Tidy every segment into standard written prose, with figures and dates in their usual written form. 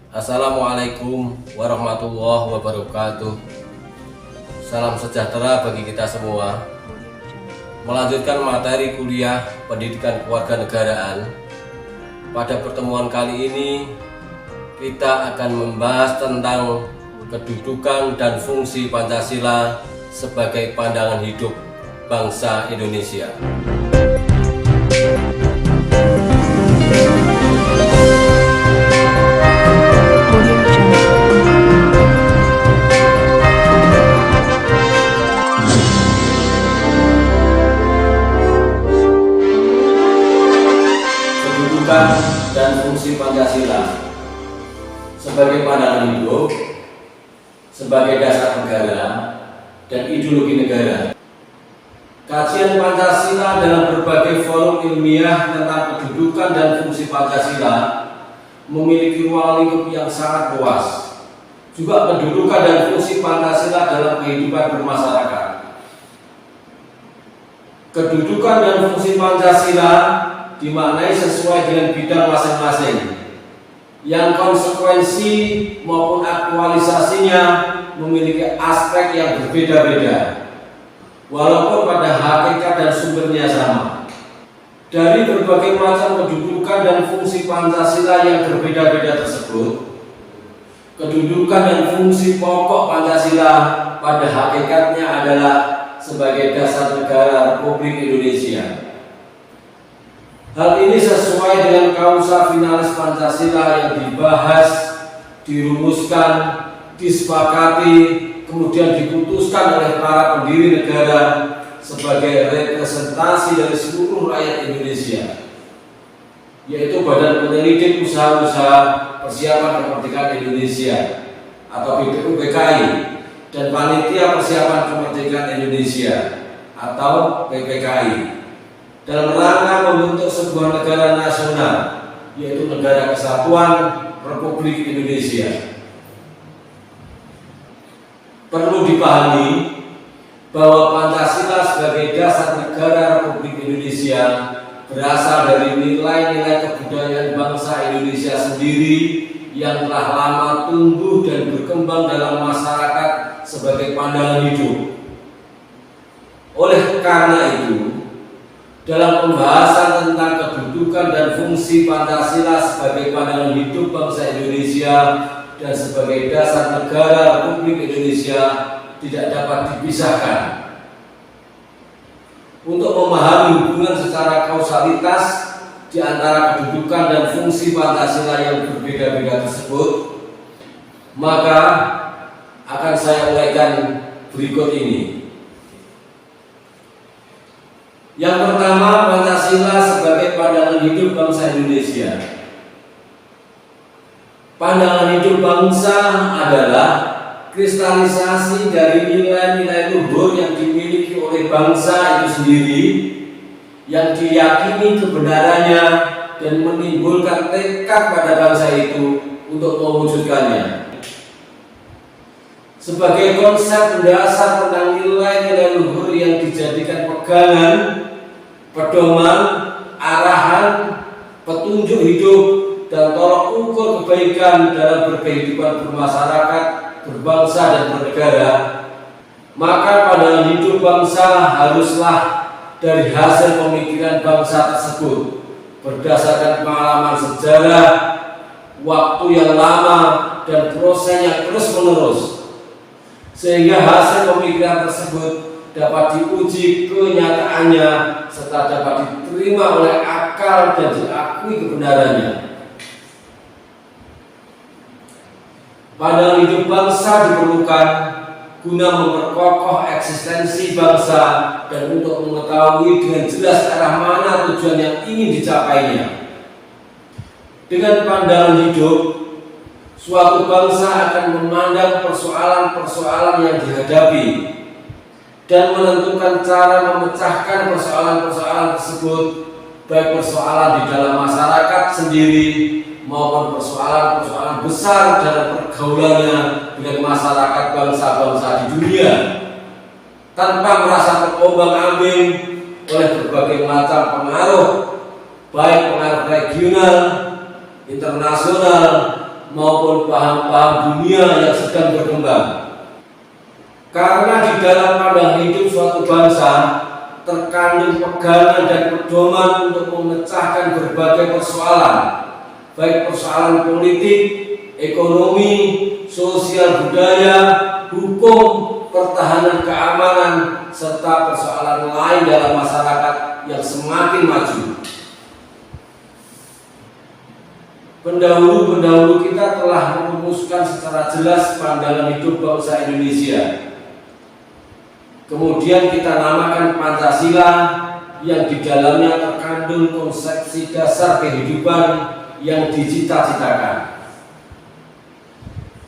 Assalamualaikum warahmatullahi wabarakatuh. Salam sejahtera bagi kita semua. Melanjutkan materi kuliah pendidikan kewarganegaraan. Pada pertemuan kali ini kita akan membahas tentang kedudukan dan fungsi Pancasila sebagai pandangan hidup bangsa Indonesia. Kedudukan dan fungsi Pancasila sebagai pandangan hidup, sebagai dasar negara dan ideologi negara. Kajian Pancasila dalam berbagai forum ilmiah tentang kedudukan dan fungsi Pancasila memiliki ruang lingkup yang sangat luas. Juga kedudukan dan fungsi Pancasila dalam kehidupan bermasyarakat. Kedudukan dan fungsi Pancasila dimaknai sesuai dengan bidang masing-masing, yang konsekuensi maupun aktualisasinya memiliki aspek yang berbeda-beda, walaupun pada hakikat dan sumbernya sama. Dari berbagai macam kedudukan dan fungsi Pancasila yang berbeda-beda tersebut, kedudukan dan fungsi pokok Pancasila pada hakikatnya adalah sebagai dasar negara Republik Indonesia. Hal ini sesuai dengan klausa finalis Pancasila yang dibahas, dirumuskan, disepakati, kemudian diputuskan oleh para pendiri negara sebagai representasi dari seluruh rakyat Indonesia, yaitu Badan Penyelidik Usaha-usaha Persiapan Kemerdekaan Indonesia atau BPUPKI dan Panitia Persiapan Kemerdekaan Indonesia atau PPKI, dalam rangka membentuk sebuah negara nasional, yaitu Negara Kesatuan Republik Indonesia. Perlu dipahami bahwa Pancasila sebagai dasar negara Republik Indonesia berasal dari nilai-nilai kebudayaan bangsa Indonesia sendiri yang telah lama tumbuh dan berkembang dalam masyarakat sebagai pandangan hidup. Oleh karena itu, dalam pembahasan tentang kedudukan dan fungsi Pancasila sebagai pandangan hidup bangsa Indonesia dan sebagai dasar negara Republik Indonesia tidak dapat dipisahkan. Untuk memahami hubungan secara kausalitas di antara kedudukan dan fungsi Pancasila yang berbeda-beda tersebut, maka akan saya uraikan berikut ini. Yang pertama, Pancasila sebagai pandangan hidup bangsa Indonesia. Pandangan hidup bangsa adalah kristalisasi dari nilai-nilai luhur yang dimiliki oleh bangsa itu sendiri, yang diyakini kebenarannya dan menimbulkan tekad pada bangsa itu untuk mewujudkannya. Sebagai konsep dasar tentang nilai-nilai luhur yang dijadikan pegangan, pedoman, arahan, petunjuk hidup, dan tolak ukur kebaikan dalam berkehidupan bermasyarakat, berbangsa, dan bernegara, maka pandangan hidup bangsa haruslah dari hasil pemikiran bangsa tersebut berdasarkan pengalaman sejarah, waktu yang lama, dan proses yang terus-menerus, sehingga hasil pemikiran tersebut dapat diuji kenyataannya serta dapat diterima oleh akal dan diakui kebenarannya. Pandangan hidup bangsa diperlukan guna memperkokoh eksistensi bangsa dan untuk mengetahui dengan jelas arah mana tujuan yang ingin dicapainya. Dengan pandangan hidup, suatu bangsa akan memandang persoalan-persoalan yang dihadapi dan menentukan cara memecahkan persoalan-persoalan tersebut, baik persoalan di dalam masyarakat sendiri maupun persoalan-persoalan besar dalam pergaulannya dengan masyarakat bangsa-bangsa di dunia, tanpa merasa terombang-ambing oleh berbagai macam pengaruh, baik pengaruh regional, internasional, maupun paham-paham dunia yang sedang berkembang. Karena di dalam pandangan hidup suatu bangsa terkandung pegangan dan pedoman untuk memecahkan berbagai persoalan, baik persoalan politik, ekonomi, sosial, budaya, hukum, pertahanan keamanan, serta persoalan lain dalam masyarakat yang semakin maju. Pendahulu-pendahulu kita telah merumuskan secara jelas pandangan hidup bangsa Indonesia. Kemudian kita namakan Pancasila, yang di dalamnya terkandung konsepsi dasar kehidupan yang dicita-citakan.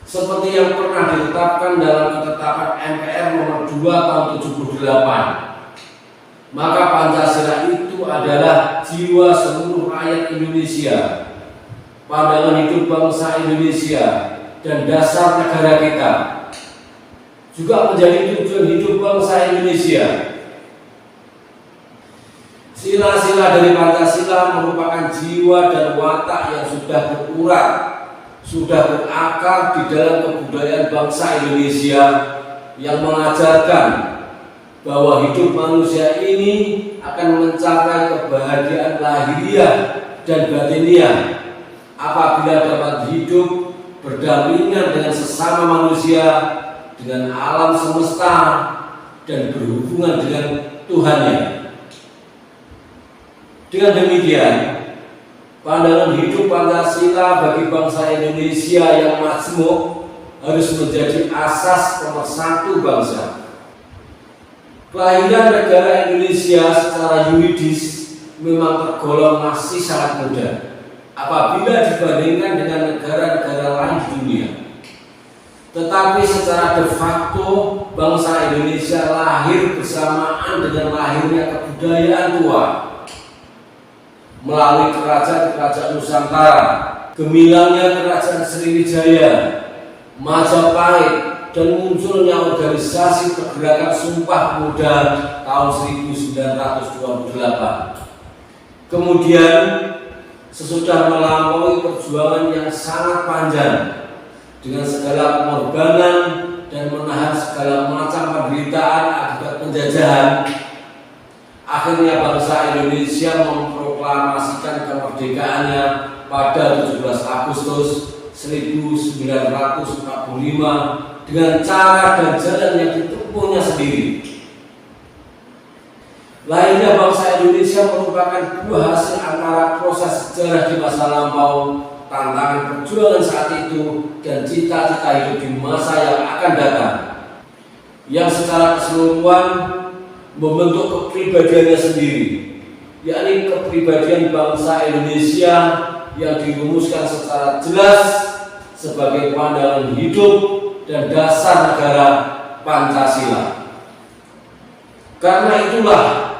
Seperti yang pernah ditetapkan dalam ketetapan MPR nomor 2 tahun 78, maka Pancasila itu adalah jiwa seluruh rakyat Indonesia, pandangan hidup bangsa Indonesia, dan dasar negara kita, juga menjadi tujuan hidup bangsa Indonesia. Sila-sila dari Pancasila merupakan jiwa dan watak yang sudah berurat, sudah berakar di dalam kebudayaan bangsa Indonesia, yang mengajarkan bahwa hidup manusia ini akan mencapai kebahagiaan lahiriah dan batiniah apabila dapat hidup berdampingan dengan sesama manusia, dengan alam semesta, dan berhubungan dengan Tuhannya. Dengan demikian, pandangan hidup Pancasila bagi bangsa Indonesia yang majmuk harus menjadi asas pemersatu bangsa. Kelahiran negara Indonesia secara yuridis memang tergolong masih sangat muda apabila dibandingkan dengan negara-negara lain di dunia. Tetapi secara de facto bangsa Indonesia lahir bersamaan dengan lahirnya kebudayaan tua melalui kerajaan-kerajaan Nusantara, gemilangnya kerajaan Sriwijaya, Majapahit, dan munculnya organisasi pergerakan Sumpah Pemuda tahun 1928. Kemudian sesudah melampaui perjuangan yang sangat panjang dengan segala pengorbanan dan menahan segala macam penderitaan akibat penjajahan, akhirnya bangsa Indonesia memproklamasikan kemerdekaannya pada 17 Agustus 1945 dengan cara dan jalan yang ditempuhnya sendiri. Lahirnya bangsa Indonesia merupakan buah hasil antara proses sejarah di masa lampau, tantangan perjuangan saat itu, dan cita-cita hidup di masa yang akan datang, yang secara keseluruhan membentuk kepribadiannya sendiri, yakni kepribadian bangsa Indonesia yang dirumuskan secara jelas sebagai pandangan hidup dan dasar negara Pancasila. Karena itulah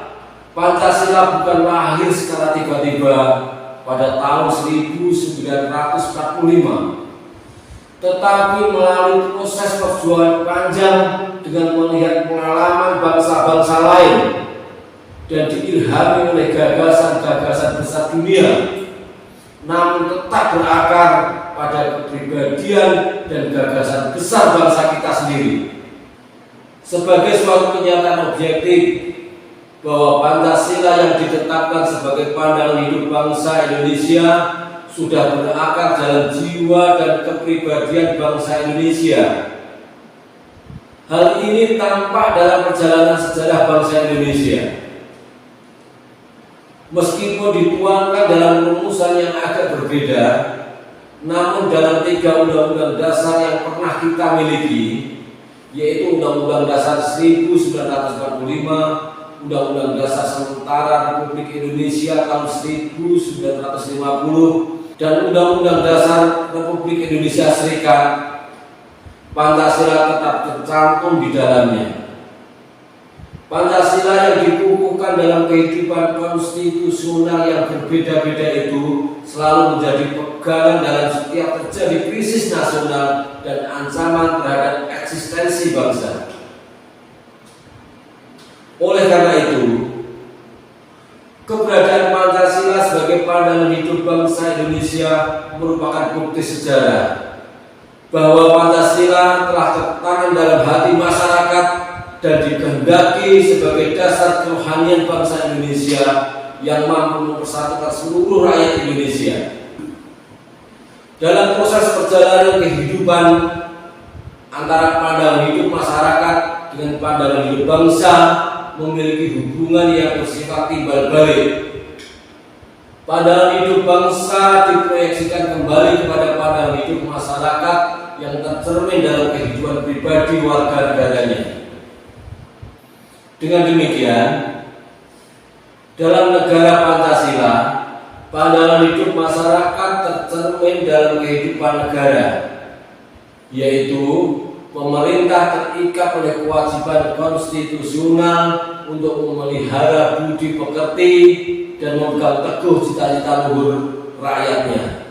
Pancasila bukan lahir secara tiba-tiba pada tahun 1945, tetapi melalui proses perjuangan panjang dengan melihat pengalaman bangsa-bangsa lain dan diilhami oleh gagasan-gagasan besar dunia, namun tetap berakar pada kepribadian dan gagasan besar bangsa kita sendiri. Sebagai suatu kenyataan objektif bahwa Pancasila yang ditetapkan sebagai pandangan hidup bangsa Indonesia sudah berakar dalam jiwa dan kepribadian bangsa Indonesia. Hal ini tampak dalam perjalanan sejarah bangsa Indonesia. Meskipun dituangkan dalam rumusan yang agak berbeda, namun dalam 3 undang-undang dasar yang pernah kita miliki, yaitu Undang-Undang Dasar 1945, Undang-Undang Dasar Sementara Republik Indonesia tahun 1950, dan Undang-Undang Dasar Republik Indonesia Serikat, Pancasila tetap tercantum di dalamnya. Pancasila yang dikukuhkan dalam kehidupan konstitusional yang berbeda-beda itu selalu menjadi pegangan dalam setiap terjadi krisis nasional dan ancaman terhadap eksistensi bangsa. Oleh karena itu, keberadaan Pancasila sebagai sebagai pandangan hidup bangsa Indonesia merupakan bukti sejarah bahwa Pancasila telah tertanam dalam hati masyarakat dan dikehendaki sebagai dasar kerohanian bangsa Indonesia yang mampu mempersatukan seluruh rakyat Indonesia. Dalam proses perjalanan kehidupan antara pandangan hidup masyarakat dengan pandangan hidup bangsa memiliki hubungan yang bersifat timbal balik. Pandangan hidup bangsa diproyeksikan kembali kepada pandangan hidup masyarakat yang tercermin dalam kehidupan pribadi warga negaranya. Dengan demikian, dalam negara Pancasila, pandangan hidup masyarakat tercermin dalam kehidupan negara, yaitu pemerintah terikat oleh kewajiban konstitusional untuk memelihara budi pekerti dan memegang teguh cita-cita luhur rakyatnya.